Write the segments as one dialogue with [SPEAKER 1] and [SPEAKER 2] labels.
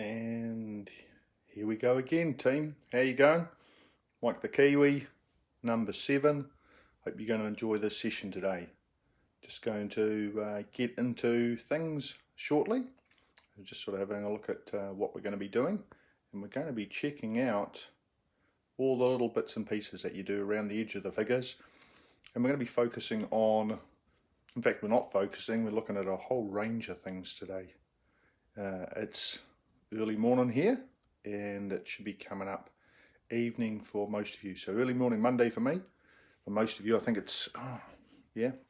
[SPEAKER 1] And here we go again, team. How you going? Mike the Kiwi, number 7. Hope you're going to enjoy this session today. Just going to get into things shortly. Just sort of having a look at what we're going to be doing. And we're going to be checking out all the little bits and pieces that you do around the edge of the figures. And we're going to be focusing on, in fact we're not focusing, we're looking at a whole range of things today. It's early morning here, and it should be coming up evening for most of you. So early morning Monday for me. For most of you, I think it's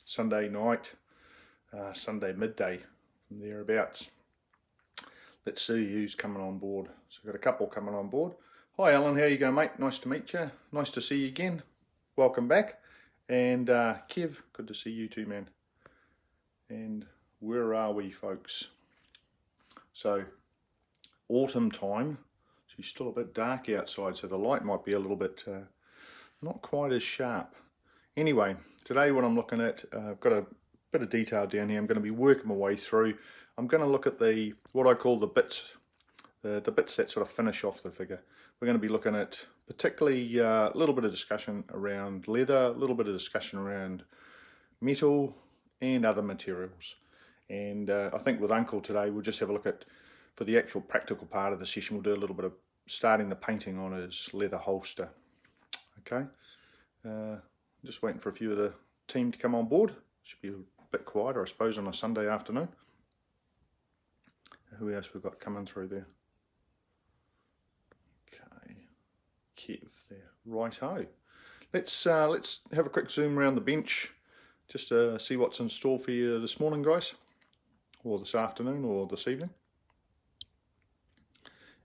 [SPEAKER 1] Sunday night, Sunday midday, from thereabouts. Let's see who's coming on board. So we've got a couple coming on board. Hi Alan, how you going, mate? Nice to meet you. Nice to see you again. Welcome back. And Kev, good to see you too, man. And where are we, folks? So autumn time, so it's still a bit dark outside, so the light might be a little bit not quite as sharp. Anyway, today what I'm looking at, I've got a bit of detail down here. I'm going to be working my way through. I'm going to look at what I call the bits that sort of finish off the figure. We're going to be looking at particularly a little bit of discussion around leather, a little bit of discussion around metal and other materials. And I think with Uncle today, we'll just have a look at, for the actual practical part of the session, we'll do a little bit of starting the painting on his leather holster. Okay, just waiting for a few of the team to come on board. Should be a bit quieter, I suppose, on a Sunday afternoon. Who else we've got coming through there? Okay, Kev there. Righto. Let's have a quick zoom around the bench, just to see what's in store for you this morning, guys, or this afternoon, or this evening.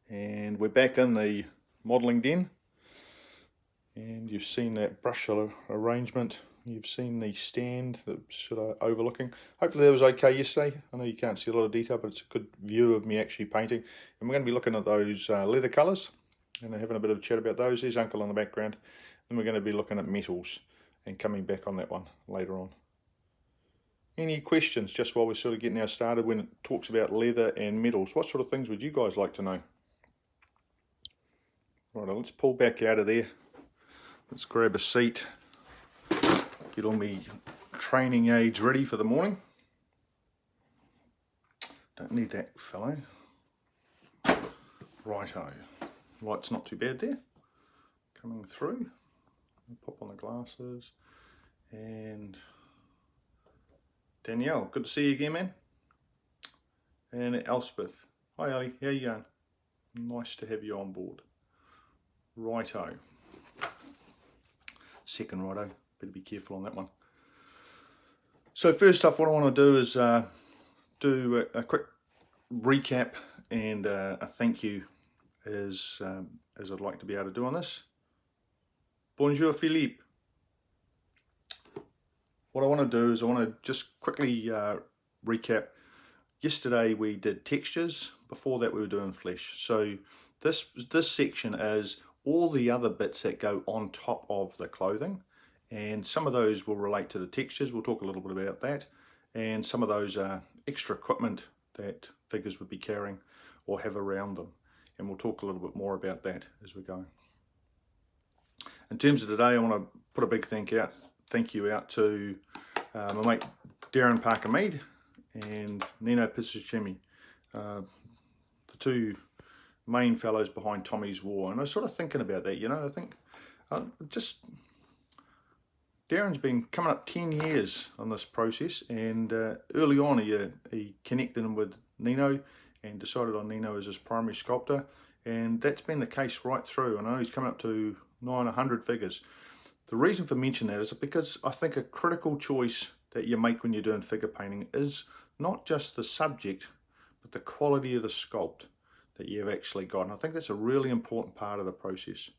[SPEAKER 1] And we're back in the modelling den, and you've seen that brush arrangement. You've seen the stand that's sort of overlooking. Hopefully that was okay yesterday. I know you can't see a lot of detail, but it's a good view of me actually painting. And we're going to be looking at those leather colours and having a bit of a chat about those. There's Uncle in the background. And we're going to be looking at metals and coming back on that one later on. Any questions just while we're sort of getting our started when it talks about leather and metals? What sort of things would you guys like to know? Right, let's pull back out of there. Let's grab a seat. Get all my training aids ready for the morning. Don't need that fellow. Righto. Light's not too bad there. Coming through. Pop on the glasses. And Danielle, good to see you again, man. And Elspeth. Hi Ali, how you going? Nice to have you on board. Righto. Second righto. Better be careful on that one. So first off, what I want to do is do a quick recap and a thank you as I'd like to be able to do on this. Bonjour Philippe. What I want to do is I want to just quickly recap. Yesterday we did textures. Before that we were doing flesh. So this section is all the other bits that go on top of the clothing. And some of those will relate to the textures. We'll talk a little bit about that. And some of those are extra equipment that figures would be carrying or have around them. And we'll talk a little bit more about that as we go. In terms of today, I want to put a big thank you out to my mate Darren Parker Mead and Nino Pizzuchemi, the two main fellows behind Tommy's War. And I was sort of thinking about that, you know, I think Darren's been coming up 10 years on this process, and early on he connected him with Nino and decided on Nino as his primary sculptor, and that's been the case right through. I know he's coming up to 900 figures. The reason for mentioning that is because I think a critical choice that you make when you're doing figure painting is not just the subject, but the quality of the sculpt that you've actually got. And I think that's a really important part of the process.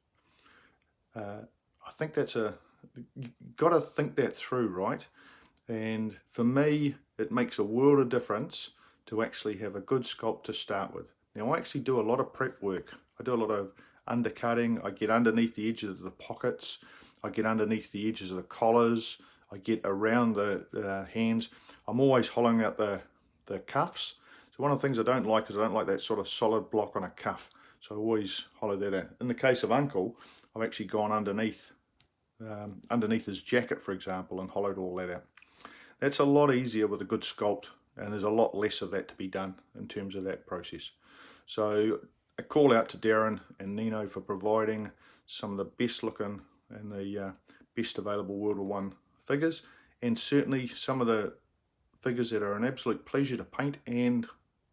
[SPEAKER 1] I think you've got to think that through, right? And for me, it makes a world of difference to actually have a good sculpt to start with. Now, I actually do a lot of prep work. I do a lot of undercutting. I get underneath the edges of the pockets. I get underneath the edges of the collars. I get around the hands. I'm always hollowing out the cuffs. So one of the things I don't like is I don't like that sort of solid block on a cuff. So I always hollow that out. In the case of Uncle, I've actually gone underneath his jacket, for example, and hollowed all that out. That's a lot easier with a good sculpt, and there's a lot less of that to be done in terms of that process. So a call out to Darren and Nino for providing some of the best looking and the best available World War I figures, and certainly some of the figures that are an absolute pleasure to paint and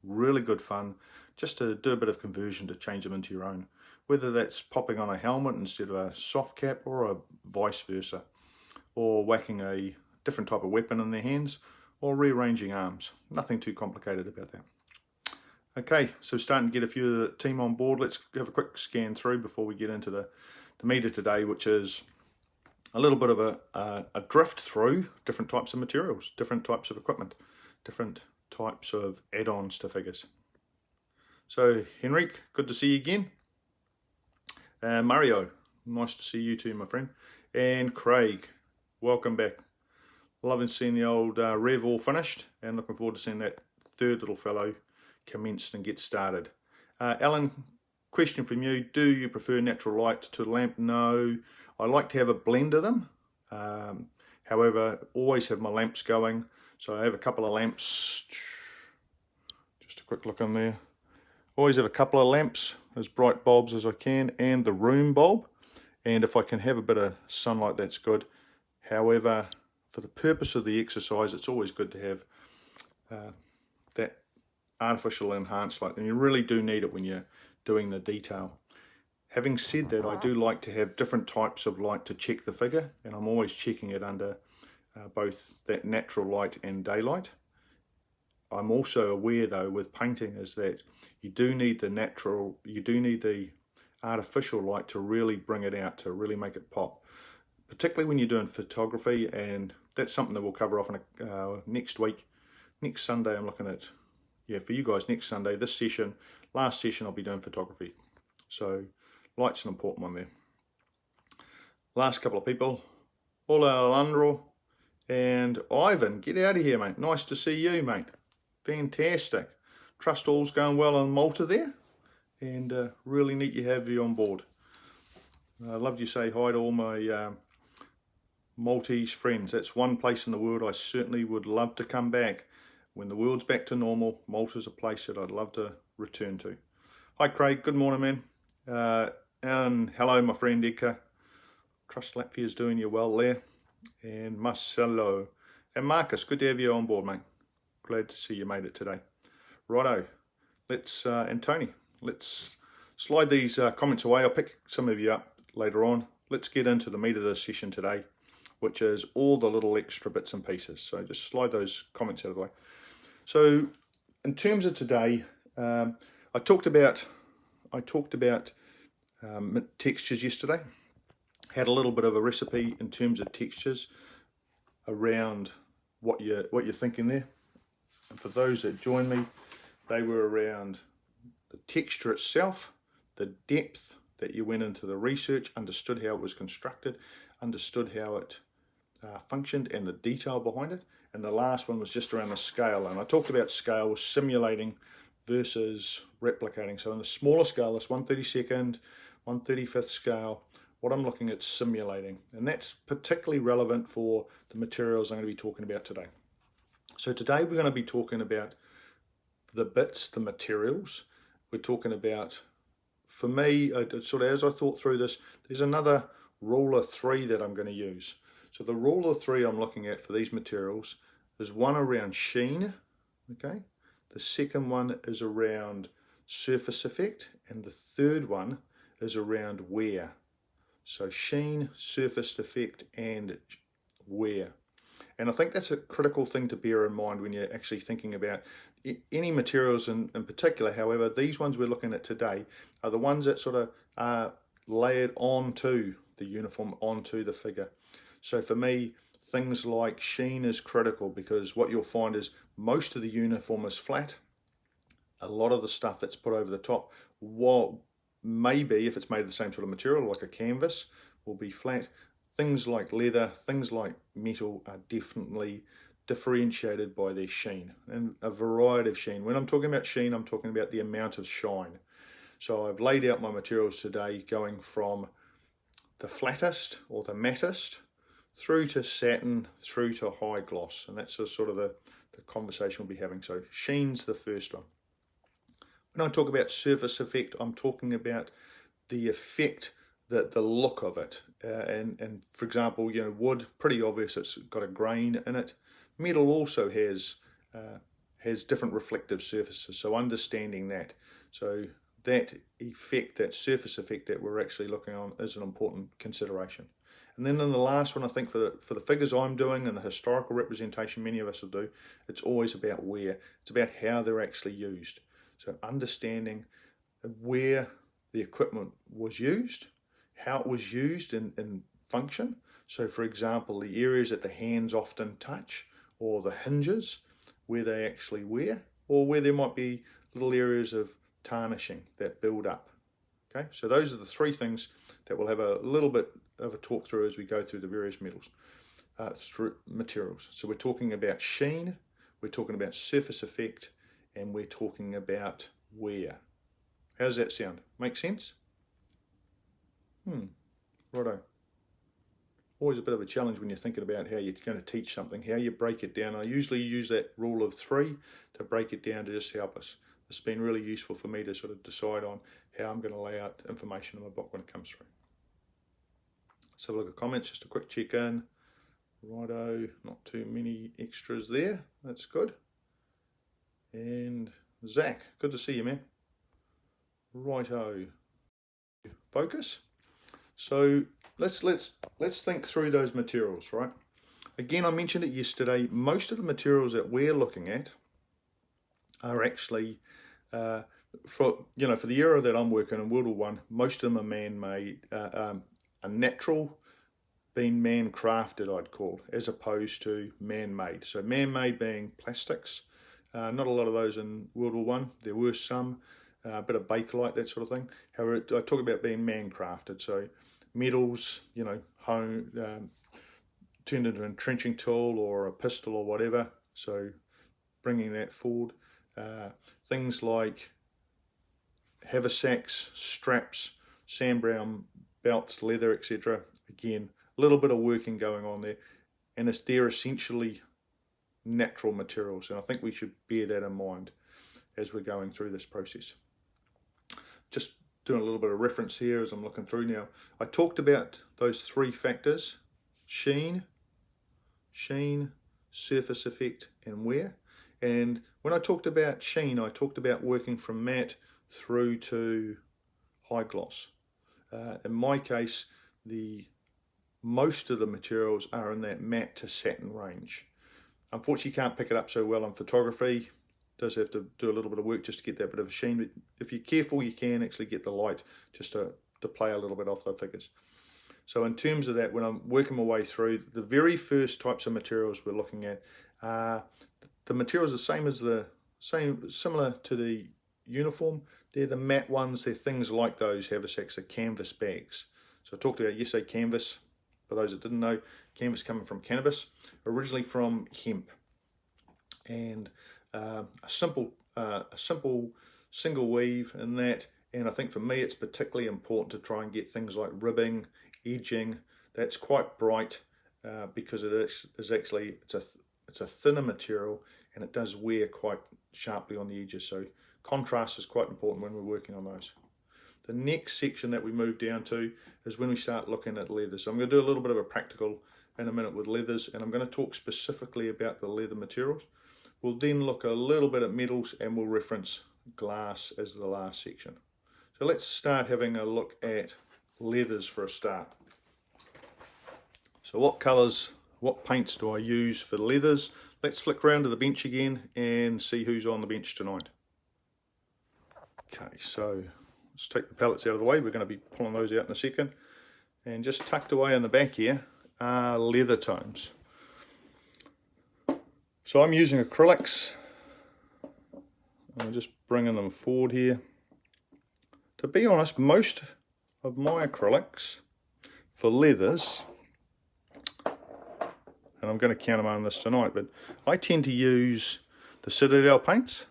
[SPEAKER 1] really good fun just to do a bit of conversion to change them into your own, whether that's popping on a helmet instead of a soft cap or a vice versa, or whacking a different type of weapon in their hands, or rearranging arms. Nothing too complicated about that. Okay, so starting to get a few of the team on board. Let's have a quick scan through before we get into the meat of today, which is a little bit of a drift through different types of materials, different types of equipment, different types of add-ons to figures. So Henrik, good to see you again. Mario, nice to see you too, my friend. And Craig, welcome back. Loving seeing the old Rev all finished, and looking forward to seeing that third little fellow commenced and get started. Alan, question from you: do you prefer natural light to lamp? No, I like to have a blend of them. However, always have my lamps going. So I have a couple of lamps. Just a quick look in there. Always have a couple of lamps, as bright bulbs as I can, and the room bulb. And if I can have a bit of sunlight, that's good. However, for the purpose of the exercise, it's always good to have that artificial enhanced light, and you really do need it when you're doing the detail. Having said that, I do like to have different types of light to check the figure, and I'm always checking it under both that natural light and daylight. I'm also aware though with painting is that you do need the artificial light to really bring it out, to really make it pop, particularly when you're doing photography, and that's something that we'll cover off in next week. Next Sunday I'm looking at, for you guys next Sunday, this session, last session, I'll be doing photography. So light's an important one there. Last couple of people, Ola Alejandro and Ivan, get out of here, mate. Nice to see you, mate. Fantastic. Trust all's going well in Malta there, and really neat you have you on board. I'd love you to say hi to all my Maltese friends. That's one place in the world I certainly would love to come back. When the world's back to normal, Malta's a place that I'd love to return to. Hi Craig, good morning man. And hello my friend Eka. Trust Latvia's doing you well there. And Marcelo. And Marcus, good to have you on board, mate. Glad to see you made it today. Righto, and Tony, let's slide these comments away. I'll pick some of you up later on. Let's get into the meat of this session today, which is all the little extra bits and pieces. So just slide those comments out of the way. So in terms of today, I talked about textures yesterday. Had a little bit of a recipe in terms of textures around what you're thinking there. And for those that joined me, they were around the texture itself, the depth that you went into the research, understood how it was constructed, understood how it functioned, and the detail behind it. And the last one was just around the scale. And I talked about scale, simulating versus replicating. So in the smaller scale, this 1/32nd, 1/35th scale, what I'm looking at simulating. And that's particularly relevant for the materials I'm going to be talking about today. So today we're going to be talking about the bits, the materials. We're talking about, for me, sort of as I thought through this, there's another rule of three that I'm going to use. So the rule of three I'm looking at for these materials is one around sheen, okay? The second one is around surface effect, and the third one is around wear. So sheen, surface effect, and wear. And I think that's a critical thing to bear in mind when you're actually thinking about any materials in particular. However, these ones we're looking at today are the ones that sort of are layered onto the uniform, onto the figure. So for me, things like sheen is critical, because what you'll find is most of the uniform is flat. A lot of the stuff that's put over the top, what maybe if it's made of the same sort of material, like a canvas, will be flat. Things like leather, things like metal are definitely differentiated by their sheen, and a variety of sheen. When I'm talking about sheen, I'm talking about the amount of shine. So I've laid out my materials today going from the flattest or the mattest through to satin, through to high gloss, and that's sort of the conversation we'll be having. So sheen's the first one. When I talk about surface effect, I'm talking about the effect, that the look of it. And for example, you know, wood, pretty obvious, it's got a grain in it. Metal also has different reflective surfaces, so understanding that. So that effect, that surface effect that we're actually looking on, is an important consideration. And then in the last one, I think for the figures I'm doing and the historical representation many of us will do, it's always about wear. It's about how they're actually used. So understanding where the equipment was used, how it was used in function. So for example, the areas that the hands often touch, or the hinges where they actually wear, or where there might be little areas of tarnishing that build up. Okay, so those are the three things that we'll have a little bit of a talk through as we go through the various through materials. So we're talking about sheen, we're talking about surface effect, and we're talking about wear. How does that sound? Make sense? Righto. Always a bit of a challenge when you're thinking about how you're going to teach something, how you break it down. I usually use that rule of 3 to break it down to just help us. It's been really useful for me to sort of decide on how I'm going to lay out information in my book when it comes through. Let's have a look at comments, just a quick check in. Righto, not too many extras there, that's good. And Zach, good to see you, man. Righto, focus. So let's think through those materials, right? Again, I mentioned it yesterday, most of the materials that we're looking at are actually, for the era that I'm working in, World War I, most of them are man-made, are natural, being man-crafted, I'd call, as opposed to man-made. So man-made being plastics, not a lot of those in World War I. There were some, a bit of Bakelite, that sort of thing. However, I talk about being man-crafted, so metals, you know, turned into an entrenching tool or a pistol or whatever, so bringing that forward. Things like haversacks, straps, Sam Browne belts, leather, etc. Again, a little bit of working going on there, and they're essentially natural materials, and I think we should bear that in mind as we're going through this process. Just doing a little bit of reference here as I'm looking through now. I talked about those 3 factors: sheen, surface effect, and wear. And when I talked about sheen, I talked about working from matte through to high gloss. In my case, most of the materials are in that matte to satin range. Unfortunately, you can't pick it up so well in photography. Does have to do a little bit of work just to get that bit of a sheen, but if you're careful, you can actually get the light just to play a little bit off the figures. So in terms of that, when I'm working my way through, the very first types of materials we're looking at are the materials the similar to the uniform. They're the matte ones. They're things like those haversacks, are canvas bags. So I talked about yesterday canvas. For those that didn't know, canvas coming from cannabis, originally from hemp, and a simple single weave in that. And I think for me it's particularly important to try and get things like ribbing, edging, that's quite bright, because it is actually it's a thinner material and it does wear quite sharply on the edges, so contrast is quite important when we're working on those. The next section that we move down to is when we start looking at leathers. So I'm going to do a little bit of a practical in a minute with leathers, and I'm going to talk specifically about the leather materials. We'll then look a little bit at metals, and we'll reference glass as the last section. So let's start having a look at leathers for a start. So what colours, what paints do I use for the leathers? Let's flick around to the bench again and see who's on the bench tonight. Okay, so let's take the pallets out of the way. We're going to be pulling those out in a second. And just tucked away in the back here are leather tones. So I'm using acrylics. I'm just bringing them forward here. To be honest, most of my acrylics for leathers, and I'm going to countermand on this tonight, but I tend to use the Citadel paints.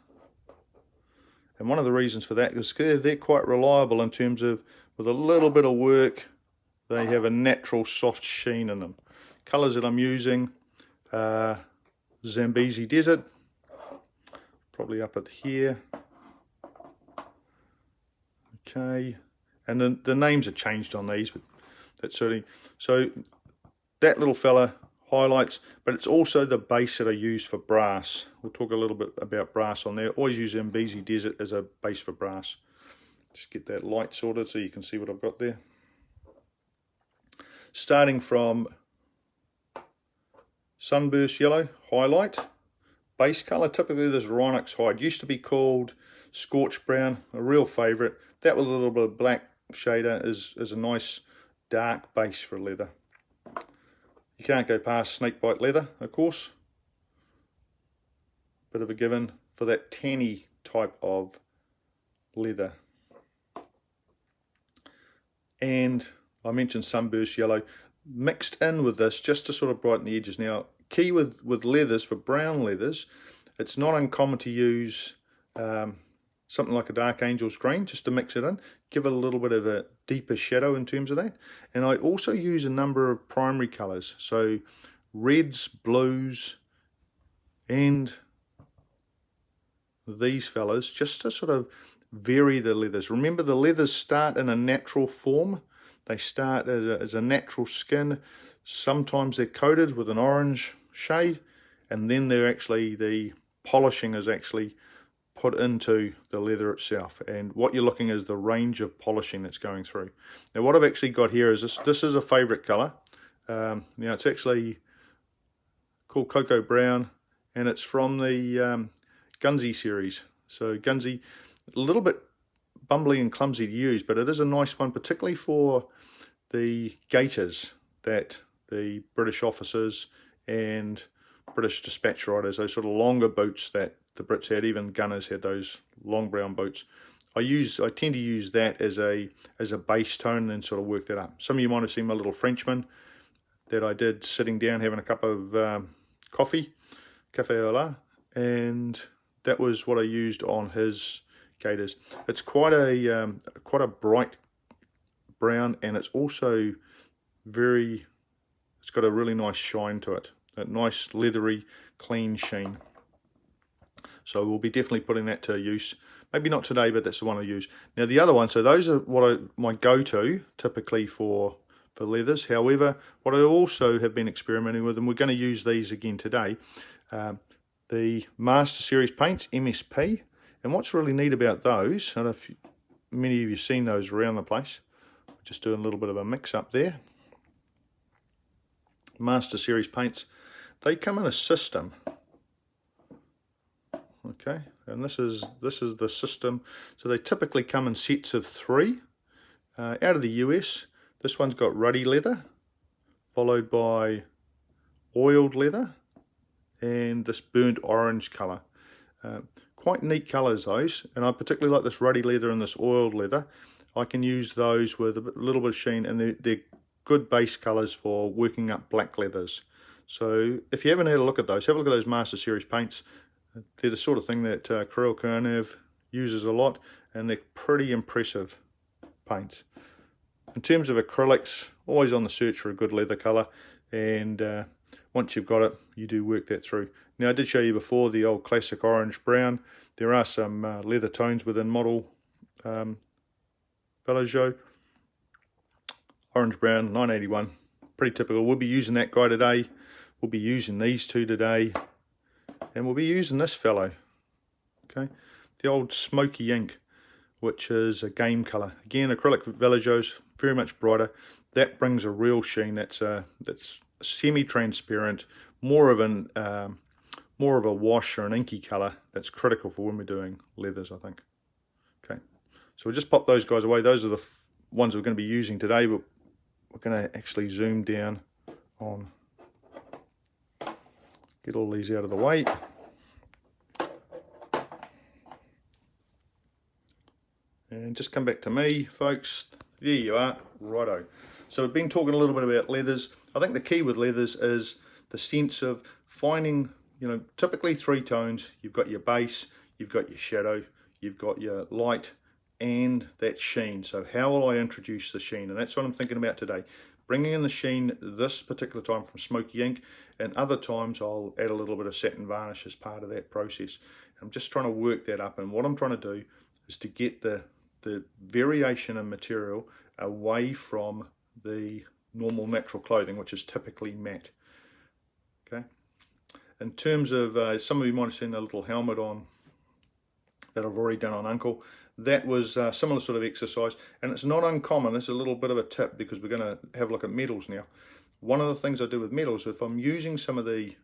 [SPEAKER 1] And one of the reasons for that is they're quite reliable in terms of, with a little bit of work, they have a natural soft sheen in them. Colours that I'm using are Zambezi Desert, probably up at here. Okay, and the names are changed on these, but that's certainly, so that little fella highlights, but it's also the base that I use for brass. We'll talk a little bit about brass on there. Always use Zambezi Desert as a base for brass. Just get that light sorted so you can see what I've got there. Starting from Sunburst Yellow Highlight, base colour, typically this Rhinox Hide. Used to be called Scorched Brown, a real favourite. That with a little bit of black shader is a nice dark base for leather. You can't go past Snakebite Leather, of course. Bit of a given for that tanny type of leather. And I mentioned Sunburst Yellow mixed in with this just to sort of brighten the edges. Now, key with leathers, for brown leathers, it's not uncommon to use something like a Dark Angels green just to mix it in, give it a little bit of a deeper shadow in terms of that. And I also use a number of primary colours, so reds, blues, and these fellas, just to sort of vary the leathers. Remember, the leathers start in a natural form. They start as a natural skin. Sometimes they're coated with an orange shade, and then they're actually, the polishing is actually put into the leather itself, and what you're looking is the range of polishing that's going through. Now what I've actually got here is this is a favorite color. Now it's actually called Cocoa Brown, and it's from the Gunsy series. So Gunsy, a little bit bumbly and clumsy to use, but it is a nice one, particularly for the gaiters that the British officers and British dispatch riders, those sort of longer boots that the Brits had, even gunners had those long brown boots. I tend to use that as a base tone and then sort of work that up. Some of you might have seen my little Frenchman that I did sitting down having a cup of coffee, café au lait, and that was what I used on his gaiters. It's quite a bright brown, and it's also it's got a really nice shine to it, that nice leathery clean sheen. So we'll be definitely putting that to use. Maybe not today, but that's the one I use. Now the other one, so those are my go-to typically for leathers. However, what I also have been experimenting with, and we're going to use these again today, the Master Series paints, MSP. And what's really neat about those, I don't know if many of you have seen those around the place, just doing a little bit of a mix up there. Master Series paints, they come in a system. Okay, and this is the system. So they typically come in sets of 3. Out of the US, this one's got ruddy leather, followed by oiled leather, and this burnt orange colour. Quite neat colours those, and I particularly like this ruddy leather and this oiled leather. I can use those with a little bit of sheen, and they're good base colours for working up black leathers. So if you haven't had a look at those, have a look at those Master Series paints. They're the sort of thing that Kirill Kurnev uses a lot, and they're pretty impressive paints. In terms of acrylics, always on the search for a good leather colour, and once you've got it, you do work that through. Now I did show you before the old classic orange brown. There are some leather tones within model Velojo. Orange brown, 981, pretty typical. We'll be using that guy today. We'll be using these two today. And we'll be using this fellow, okay, the old smoky ink, which is a game colour. Again, acrylic Velojo's very much brighter. That brings a real sheen. That's semi-transparent, more of a wash or an inky colour. That's critical for when we're doing leathers, I think. Okay, so we'll just pop those guys away. Those are the ones we're going to be using today, but we're going to actually zoom down on. Get all these out of the way. And just come back to me, folks. There you are, righto. So we've been talking a little bit about leathers. I think the key with leathers is the sense of finding, you know, typically 3 tones. You've got your base, you've got your shadow, you've got your light, and that sheen. So how will I introduce the sheen? And that's what I'm thinking about today. Bringing in the sheen this particular time from Smoky Ink, and other times I'll add a little bit of satin varnish as part of that process. I'm just trying to work that up, and what I'm trying to do is to get the variation in material away from the normal natural clothing, which is typically matte. Okay. In terms of, some of you might have seen a little helmet on that I've already done on Uncle. That was a similar sort of exercise, and it's not uncommon. This is a little bit of a tip because we're going to have a look at metals now. One of the things I do with metals, if I'm using some of the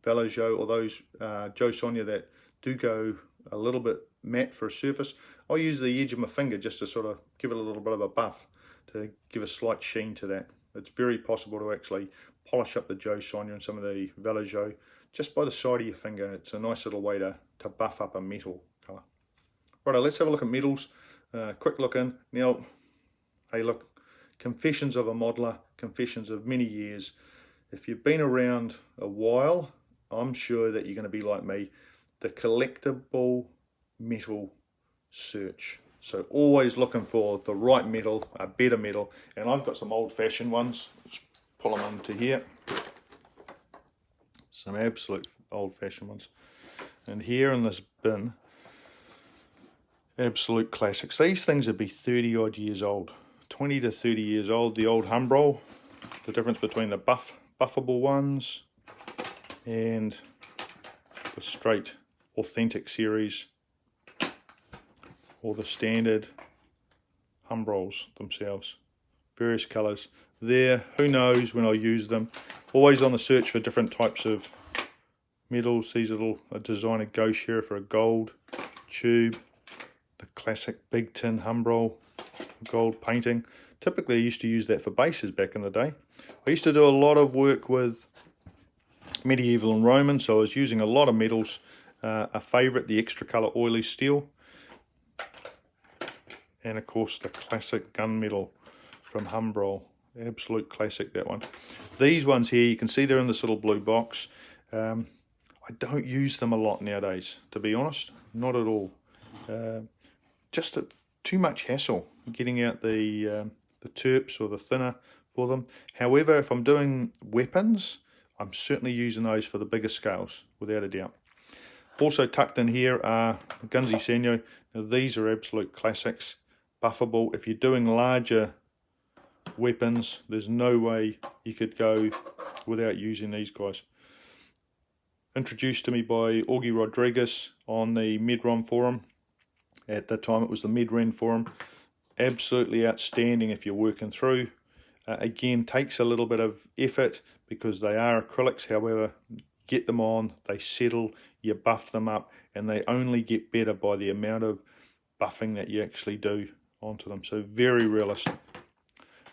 [SPEAKER 1] Vallejo or those Jo Sonja that do go a little bit matte for a surface, I'll use the edge of my finger just to sort of give it a little bit of a buff to give a slight sheen to that. It's very possible to actually polish up the Jo Sonja and some of the Vallejo just by the side of your finger. It's a nice little way to buff up a metal colour. Righto, let's have a look at metals. Quick look in. Now, hey look, confessions of a modeler, confessions of many years. If you've been around a while, I'm sure that you're going to be like me, the collectible metal search. So always looking for the right metal, a better metal. And I've got some old-fashioned ones. Let's pull them into here. Some absolute old-fashioned ones. And here in this bin, absolute classics. These things would be 30 odd years old, 20 to 30 years old. The old Humbrol, the difference between the buffable ones and the straight authentic series, or the standard Humbrols themselves. Various colours there. Who knows when I'll use them. Always on the search for different types of metals. These little designer ghost here for a gold tube. The classic big tin Humbrol gold painting. Typically I used to use that for bases back in the day. I used to do a lot of work with medieval and Roman, so I was using a lot of metals. A favourite, the extra colour oily steel, and of course the classic gunmetal from Humbrol. Absolute classic, that one. These ones here, you can see they're in this little blue box. I don't use them a lot nowadays, to be honest, not at all. Just too much hassle getting out the terps or the thinner for them. However, if I'm doing weapons, I'm certainly using those for the bigger scales, without a doubt. Also tucked in here are Gunze Sanyo. Now these are absolute classics, buffable. If you're doing larger weapons, there's no way you could go without using these guys. Introduced to me by Augie Rodriguez on the Medron forum. At the time it was the Medren forum. Absolutely outstanding if you're working through. Again, takes a little bit of effort because they are acrylics. However, get them on, they settle, you buff them up, and they only get better by the amount of buffing that you actually do onto them. So very realistic.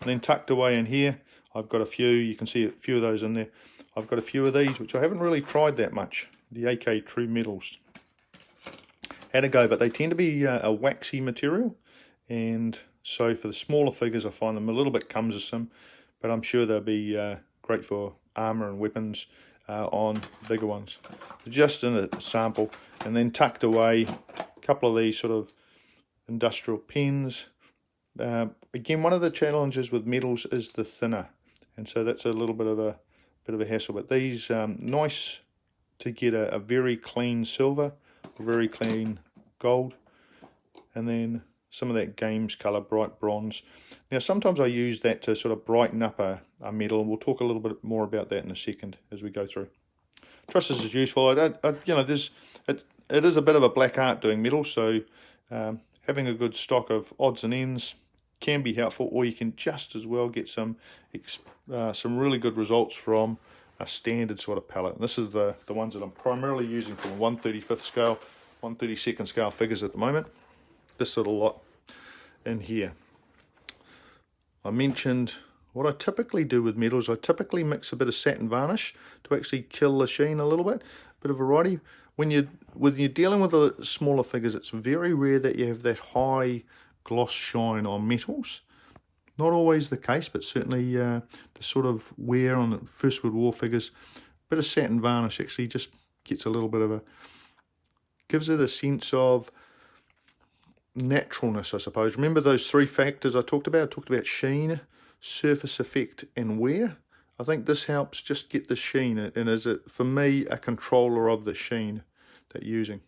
[SPEAKER 1] And then tucked away in here, I've got a few, you can see a few of those in there. I've got a few of these, which I haven't really tried that much. The AK True Metals. Had a go, but they tend to be a waxy material. And so for the smaller figures, I find them a little bit cumbersome, but I'm sure they'll be great for armour and weapons on bigger ones. Just in a sample. And then tucked away, a couple of these sort of industrial pens. Again, one of the challenges with metals is the thinner, and so that's a little bit of a hassle. But these nice to get a very clean silver, a very clean gold, and then some of that games colour, bright bronze. Now sometimes I use that to sort of brighten up a metal, and we'll talk a little bit more about that in a second as we go through. Trust this is useful. You know, it is a bit of a black art doing metals, so having a good stock of odds and ends can be helpful, or you can just as well get some really good results from a standard sort of palette. And this is the ones that I'm primarily using from 1/35th scale, 1/32nd scale figures at the moment. This little lot in here. I mentioned what I typically do with metals. I typically mix a bit of satin varnish to actually kill the sheen a little bit, a bit of variety. When you're dealing with the smaller figures, it's very rare that you have that high gloss shine on metals. Not always the case, but certainly the sort of wear on the First World War figures, bit of satin varnish actually just gets a little bit of gives it a sense of naturalness, I suppose. Remember those three factors I talked about? I talked about sheen, surface effect, and wear. I think this helps just get the sheen, and is it, for me, a controller of the sheen that you're using.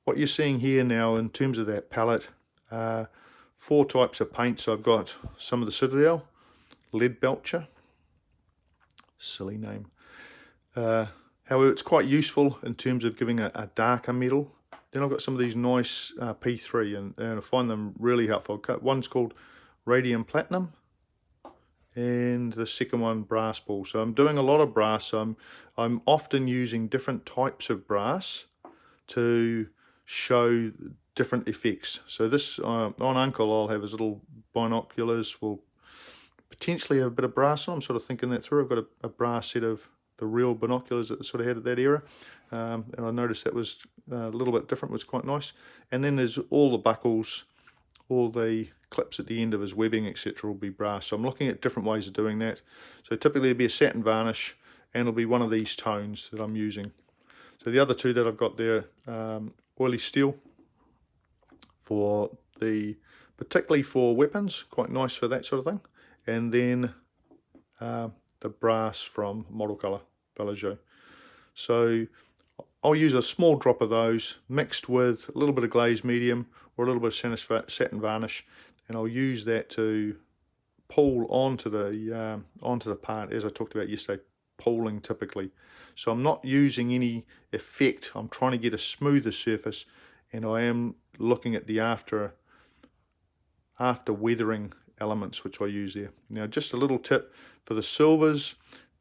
[SPEAKER 1] What you're seeing here now in terms of that palette, 4 types of paints. I've got some of the Citadel, Leadbelcher, silly name. However, it's quite useful in terms of giving a darker metal. Then I've got some of these nice P3, and I find them really helpful. One's called Radium Platinum, and the second one Brass Ball. So I'm doing a lot of brass. I'm often using different types of brass to show different effects. So this, on Uncle, I'll have his little binoculars. We'll potentially have a bit of brass on. I'm sort of thinking that through. I've got a brass set of the real binoculars that sort of had at that era. And I noticed that was a little bit different, was quite nice. And then there's all the buckles, all the clips at the end of his webbing, etc. will be brass. So I'm looking at different ways of doing that. So typically it'll be a satin varnish, and it'll be one of these tones that I'm using. So the other two that I've got there, oily steel, for particularly for weapons, quite nice for that sort of thing. And then the brass from Model Colour, Vallejo. So I'll use a small drop of those mixed with a little bit of glazed medium or a little bit of satin varnish, and I'll use that to pull onto the part, as I talked about yesterday, pulling typically. So I'm not using any effect. I'm trying to get a smoother surface, and I am looking at the after weathering elements which I use there. Now, just a little tip for the silvers.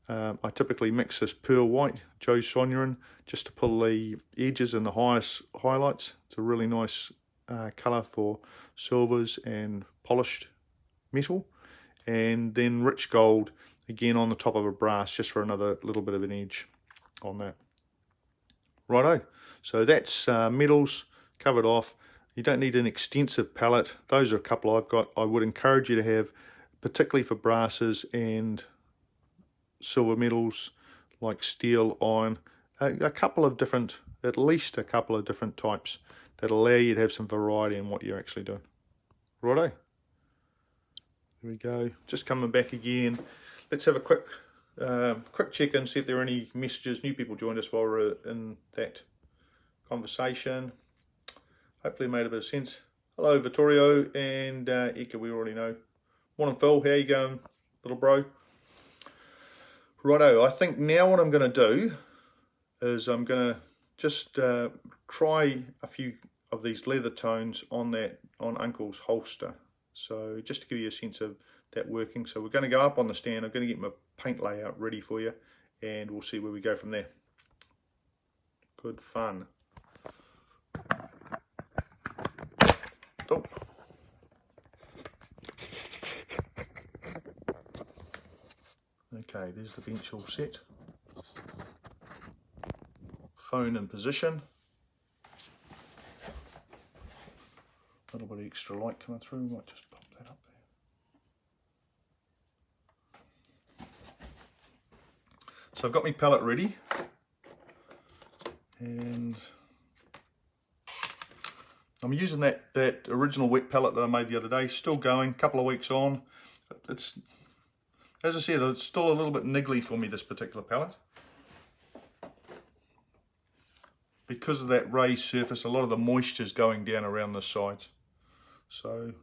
[SPEAKER 1] I typically mix this pearl white, Joe Sonurin, just to pull the edges and the highest highlights. It's a really nice colour for silvers and polished metal. And then rich gold, again on the top of a brass, just for another little bit of an edge on that. Righto, so that's metals covered off. You don't need an extensive palette. Those are a couple I've got. I would encourage you to have, particularly for brasses and silver metals like steel, iron, a couple of different, at least a couple of different types that allow you to have some variety in what you're actually doing. Righto. There we go. Just coming back again. Let's have a quick check in, see if there are any messages. New people joined us while we're in that conversation. Hopefully it made a bit of sense. Hello, Vittorio and Eka, we already know. Morning, Phil. How you going, little bro? Righto, I think now what I'm going to do is I'm going to just try a few of these leather tones on Uncle's holster. So just to give you a sense of that working. So we're going to go up on the stand. I'm going to get my paint layout ready for you, and we'll see where we go from there. Good fun. Oh. Okay, there's the bench all set. Phone in position. A little bit of extra light coming through, might just pop that up there. So I've got my palette ready, and I'm using that original wet palette that I made the other day, still going, a couple of weeks on. It's, as I said, it's still a little bit niggly for me, this particular palette. Because of that raised surface, a lot of the moisture's going down around the sides. So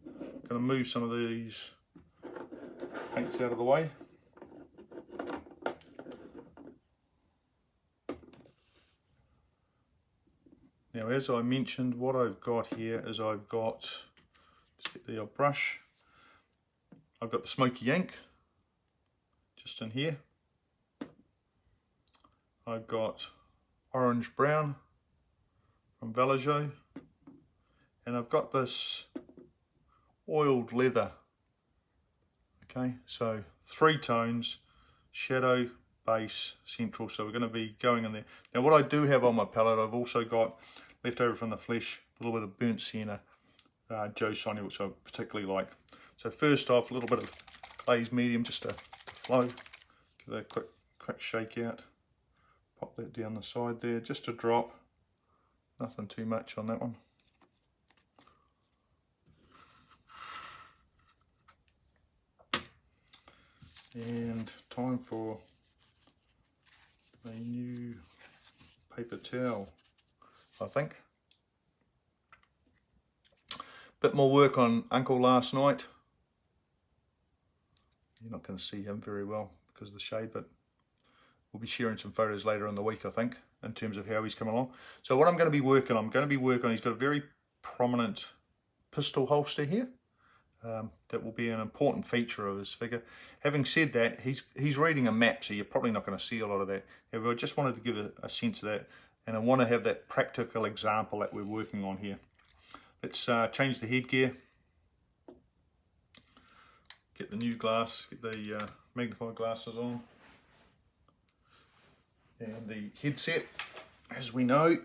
[SPEAKER 1] I'm going to move some of these paints out of the way. Now, as I mentioned, what I've got here is I've got, let's get the brush, I've got the smoky ink just in here. I've got orange brown from Vallejo, and I've got this oiled leather. Okay, so 3 tones, shadow, base, central, so we're going to be going in there. Now what I do have on my palette, I've also got left over from the flesh, a little bit of burnt sienna, Joe Sonia, which I particularly like. So first off, a little bit of glazed medium just to flow, get a quick shake out, pop that down the side there, just a drop, nothing too much on that one. And time for a new paper towel, I think. Bit more work on Uncle last night. You're not going to see him very well because of the shade, but we'll be sharing some photos later in the week, I think, in terms of how he's come along. So what I'm going to be working on, he's got a very prominent pistol holster here. That will be an important feature of his figure. Having said that, he's reading a map, so you're probably not going to see a lot of that. However, I just wanted to give a sense of that, and I want to have that practical example that we're working on here. Let's change the headgear, get the new glass, get the magnified glasses on, and the headset, as we know.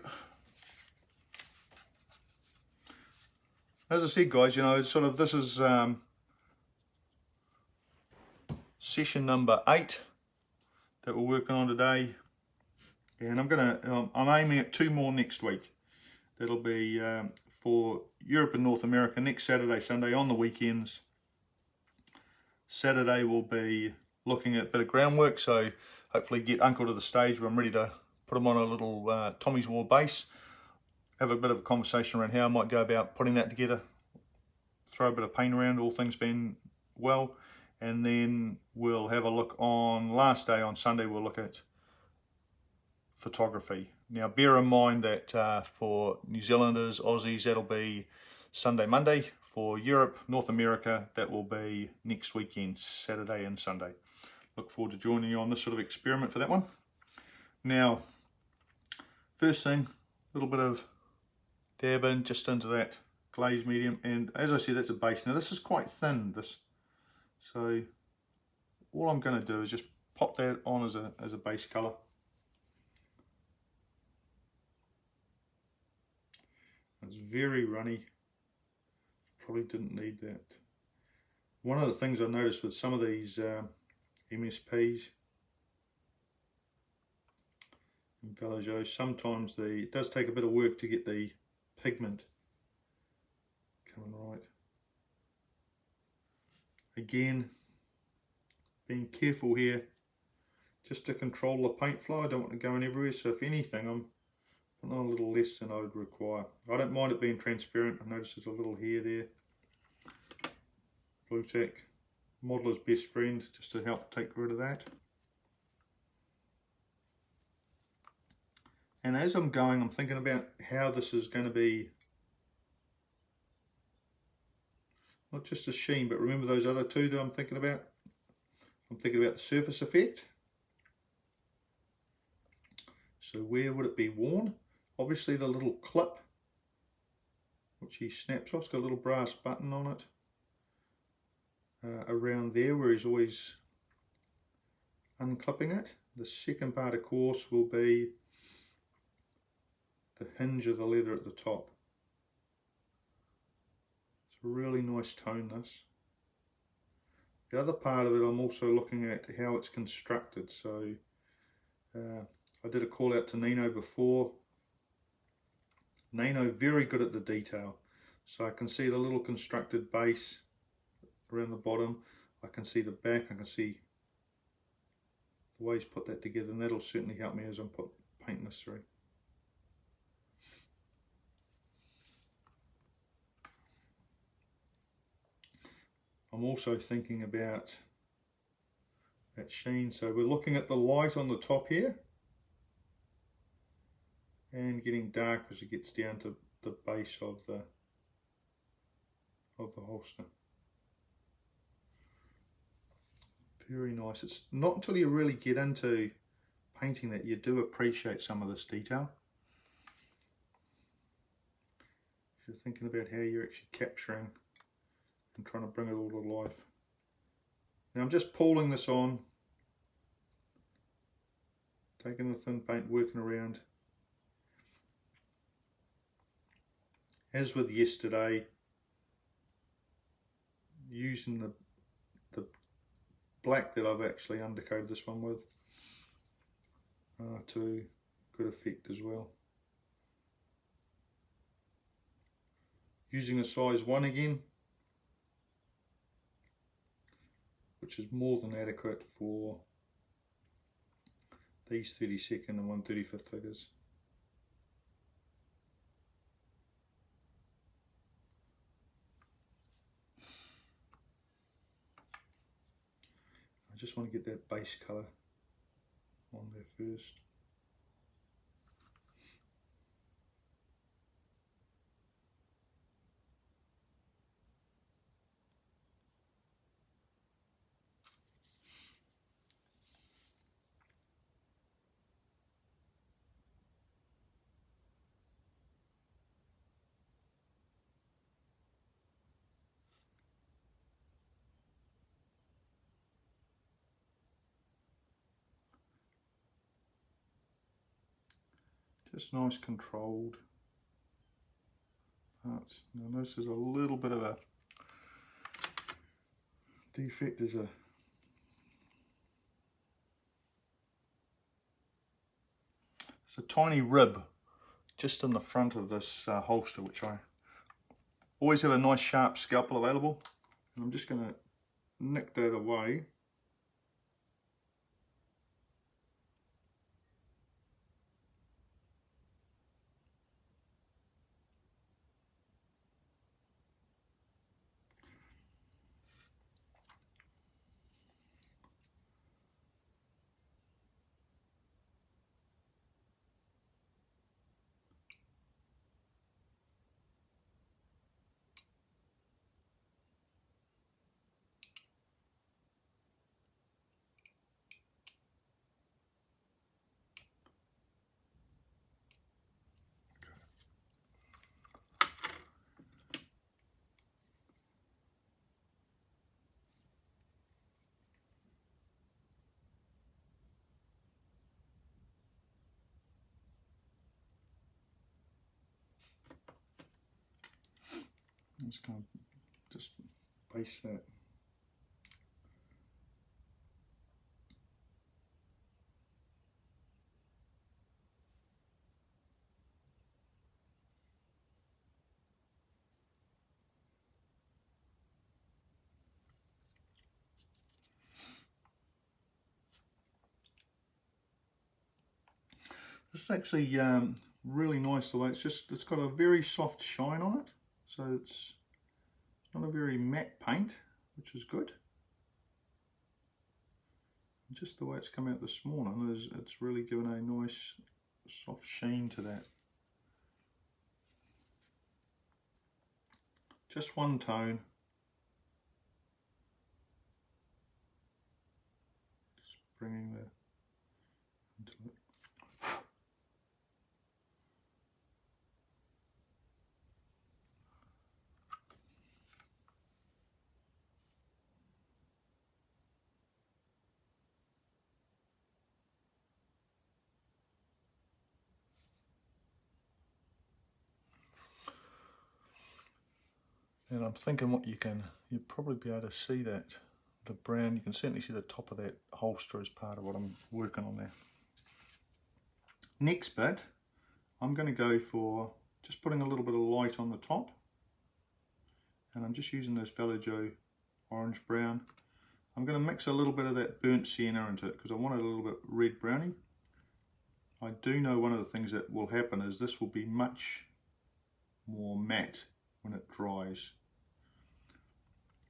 [SPEAKER 1] As I said, guys, you know, sort of this is session number 8 that we're working on today, and I'm aiming at 2 more next week. That'll be for Europe and North America next Saturday, Sunday, on the weekends. Saturday we'll be looking at a bit of groundwork, so hopefully get Uncle to the stage where I'm ready to put him on a little Tommy's War base. Have a bit of a conversation around how I might go about putting that together, throw a bit of paint around, all things being well, and then we'll have a look on last day, on Sunday, we'll look at photography. Now bear in mind that for New Zealanders, Aussies, that'll be Sunday, Monday. For Europe, North America, that will be next weekend, Saturday and Sunday. Look forward to joining you on this sort of experiment for that one. Now, first thing, a little bit of dab in just into that glaze medium, and as I said, that's a base. Now this is quite thin, so all I'm going to do is just pop that on as a base colour. It's very runny, probably didn't need that. One of the things I noticed with some of these MSPs and Vallejo, sometimes it does take a bit of work to get the pigment coming right. Again, being careful here just to control the paint flow. I don't want it going everywhere, so if anything I'm putting on a little less than I would require. I don't mind it being transparent. I notice there's a little hair there. Blu Tack, modeler's best friend, just to help take rid of that. And as I'm going, I'm thinking about how this is going to be not just a sheen, but remember those other two that I'm thinking about? I'm thinking about the surface effect. So where would it be worn? Obviously the little clip, which he snaps off, it's got a little brass button on it. Around there where he's always unclipping it. The second part, of course, will be the hinge of the leather at the top. It's a really nice tone, this. The other part of it, I'm also looking at how it's constructed. So I did a call out to Nino before. Nino, very good at the detail. So I can see the little constructed base around the bottom. I can see the back, I can see the way he's put that together, and that'll certainly help me as I'm painting this through. I'm also thinking about that sheen, so we're looking at the light on the top here and getting dark as it gets down to the base of the holster. Very nice. It's not until you really get into painting that you do appreciate some of this detail. If you're thinking about how you're actually capturing and trying to bring it all to life. Now I'm just pulling this on, taking the thin paint, working around. As with yesterday, using the black that I've actually undercoated this one with, to good effect as well. Using a size 1 again, which is more than adequate for these 32nd and 1/35 figures. I just want to get that base colour on there first. Just nice controlled parts. Now notice there's a little bit of a defect. There's a tiny rib just in the front of this holster, which I always have a nice sharp scalpel available. And I'm just going to nick that away. I'm just going to just base that. This is actually really nice the way it's got a very soft shine on it, so it's not a very matte paint, which is good. And just the way it's come out this morning it's really given a nice soft sheen to that. Just one tone. Just bringing that into it. And I'm thinking you'll probably be able to see that, the brown, you can certainly see the top of that holster as part of what I'm working on there. Next bit, I'm going to go for just putting a little bit of light on the top. And I'm just using this Vallejo orange brown. I'm going to mix a little bit of that burnt sienna into it because I want it a little bit red browny. I do know one of the things that will happen is this will be much more matte when it dries.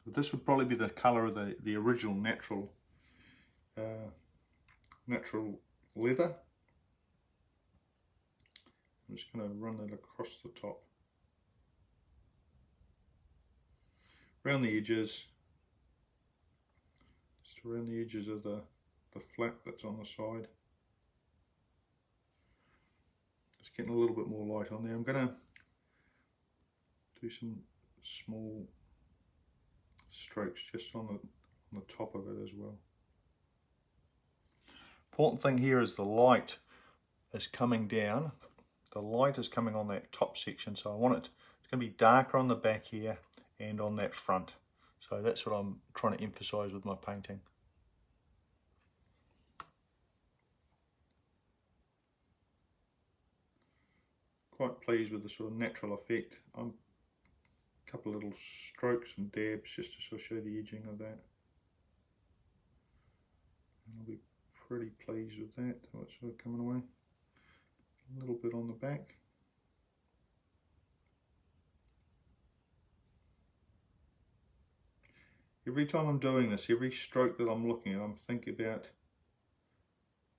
[SPEAKER 1] But this would probably be the colour of the original natural leather. I'm just going to run that across the top, around the edges, just around the edges of the flap that's on the side. Just getting a little bit more light on there. I'm going to do some small strokes just on the top of it as well. Important thing here is the light is coming down. The light is coming on that top section, so I want it's going to be darker on the back here and on that front. So that's what I'm trying to emphasize with my painting. quite pleased with the sort of natural effect. A couple of little strokes and dabs just to sort of show the edging of that. And I'll be pretty pleased with that, how it's sort of coming away. A little bit on the back. Every time I'm doing this, every stroke that I'm looking at, I'm thinking about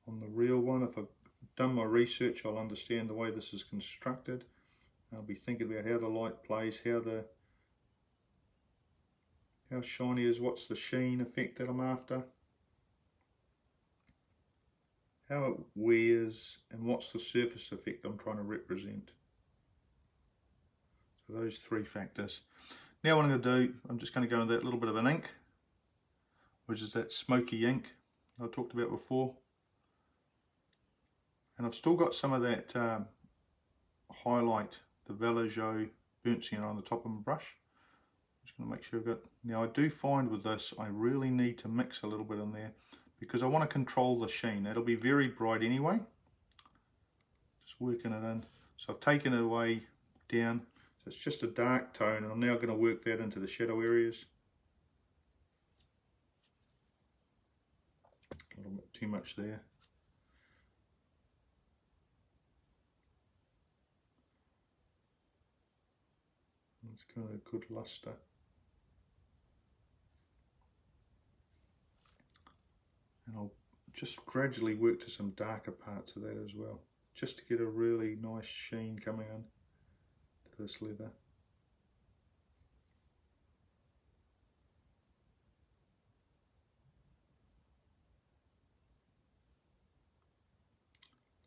[SPEAKER 1] on the real one. If I've done my research, I'll understand the way this is constructed. I'll be thinking about how the light plays, how shiny is, what's the sheen effect that I'm after, how it wears, and what's the surface effect I'm trying to represent. So those three factors. Now what I'm going to do, I'm just going to go into that little bit of an ink, which is that smoky ink I talked about before. And I've still got some of that highlight, the Vallejo burnt sienna on the top of my brush. I'm just going to make sure I've got... Now I do find with this, I really need to mix a little bit in there because I want to control the sheen. It'll be very bright anyway. Just working it in. So I've taken it away down. So it's just a dark tone, and I'm now going to work that into the shadow areas. A little bit too much there. It's kind of a good luster. And I'll just gradually work to some darker parts of that as well, just to get a really nice sheen coming in to this leather.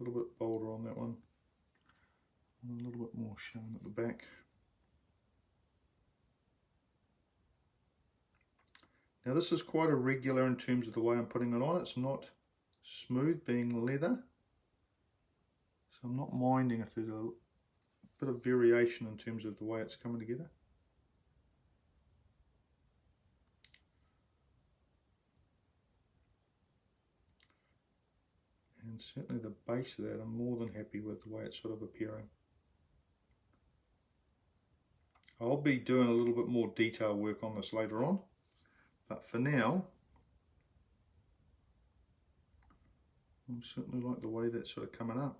[SPEAKER 1] A little bit bolder on that one, and a little bit more shown at the back. Now this is quite irregular in terms of the way I'm putting it on. It's not smooth, being leather, so I'm not minding if there's a bit of variation in terms of the way it's coming together. And certainly the base of that, I'm more than happy with the way it's sort of appearing. I'll be doing a little bit more detail work on this later on, but for now, I certainly like the way that's sort of coming up.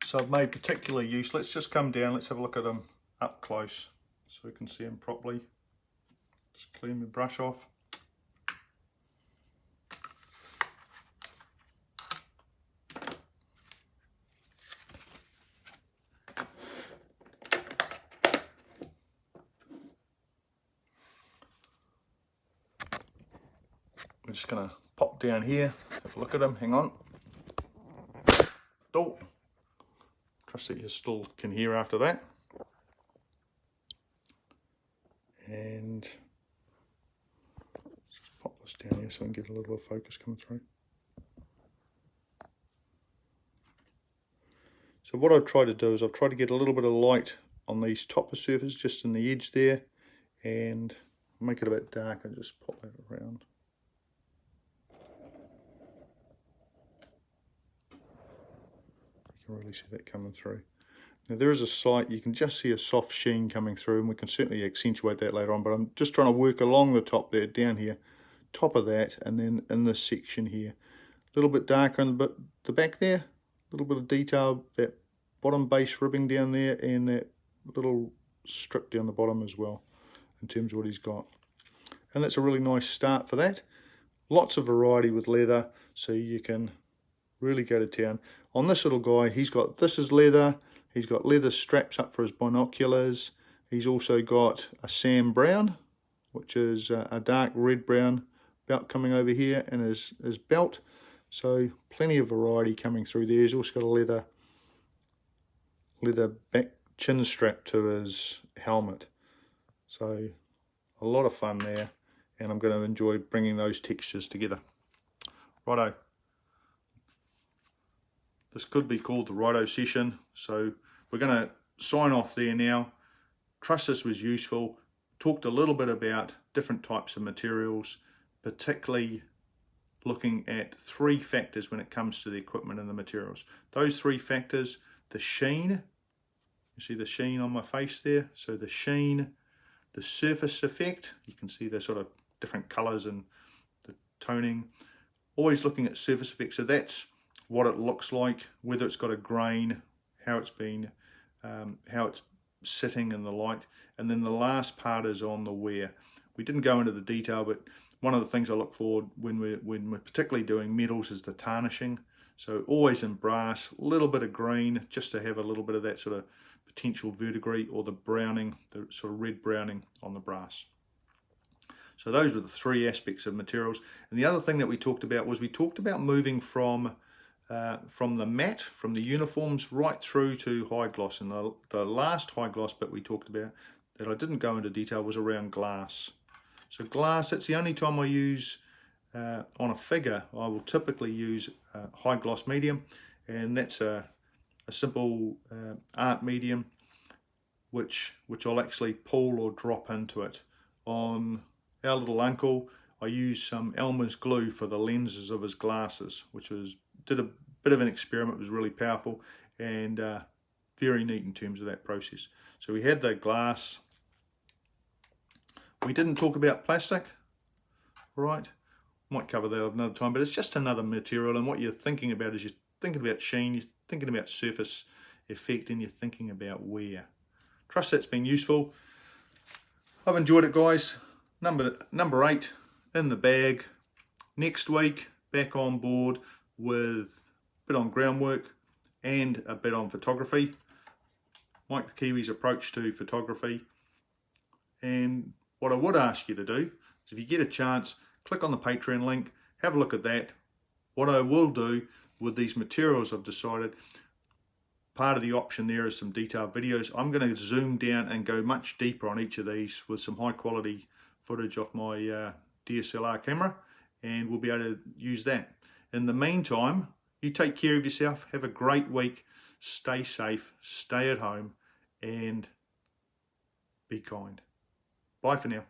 [SPEAKER 1] So I've made particular use, let's just come down, let's have a look at them up close so we can see them properly. Just clean the brush off. We're just going to pop down here, have a look at them, hang on. Oh, trust that you still can hear after that. And let's just pop this down here so I can get a little bit of focus coming through. So what I've tried to do is I've tried to get a little bit of light on these top of surface, just in the edge there, and make it a bit darker, just pop that around. You can really see that coming through. Now there is a slight, you can just see a soft sheen coming through, and we can certainly accentuate that later on, but I'm just trying to work along the top there, down here, top of that, and then in this section here. A little bit darker in the back there, a little bit of detail, that bottom base ribbing down there, and that little strip down the bottom as well, in terms of what he's got. And that's a really nice start for that. Lots of variety with leather, so you can really go to town. On this little guy, he's got, this is leather, he's got leather straps up for his binoculars. He's also got a Sam Brown, which is a dark red brown belt coming over here, and his belt. So plenty of variety coming through there. He's also got a leather back chin strap to his helmet. So a lot of fun there, and I'm going to enjoy bringing those textures together. Righto. This could be called the Righto session. So we're going to sign off there now. Trust this was useful. Talked a little bit about different types of materials, particularly looking at 3 factors when it comes to the equipment and the materials. Those 3 factors: the sheen, you see the sheen on my face there, so the sheen, the surface effect, you can see the sort of different colors and the toning, always looking at surface effect. So that's what it looks like, whether it's got a grain, how it's been, how it's sitting in the light. And then the last part is on the wear. We didn't go into the detail, but one of the things I look for when we're particularly doing metals is the tarnishing. So always in brass, a little bit of green, just to have a little bit of that sort of potential verdigris, or the browning, the sort of red browning on the brass. So those were the 3 aspects of materials. And the other thing that we talked about was we talked about moving from the matte, from the uniforms, right through to high gloss. And the last high gloss bit we talked about that I didn't go into detail was around glass. So glass, that's the only time I use on a figure. I will typically use high gloss medium, and that's a simple art medium which I'll actually pull or drop into it. On our little uncle, I used some Elmer's glue for the lenses of his glasses, which did a bit of an experiment. It was really powerful and very neat in terms of that process. So we had the glass. We didn't talk about plastic, right? Might cover that another time, but it's just another material, and what you're thinking about is you're thinking about sheen, you're thinking about surface effect, and you're thinking about wear. Trust that's been useful. I've enjoyed it, guys. Number 8 in the bag. Next week, back on board with a bit on groundwork and a bit on photography. Mike the Kiwi's approach to photography. And what I would ask you to do is, if you get a chance, click on the Patreon link, have a look at that. What I will do with these materials, I've decided part of the option there is some detailed videos. I'm going to zoom down and go much deeper on each of these with some high quality footage off my DSLR camera, and we'll be able to use that. In the meantime, you take care of yourself, have a great week, stay safe, stay at home, and be kind. Bye for now.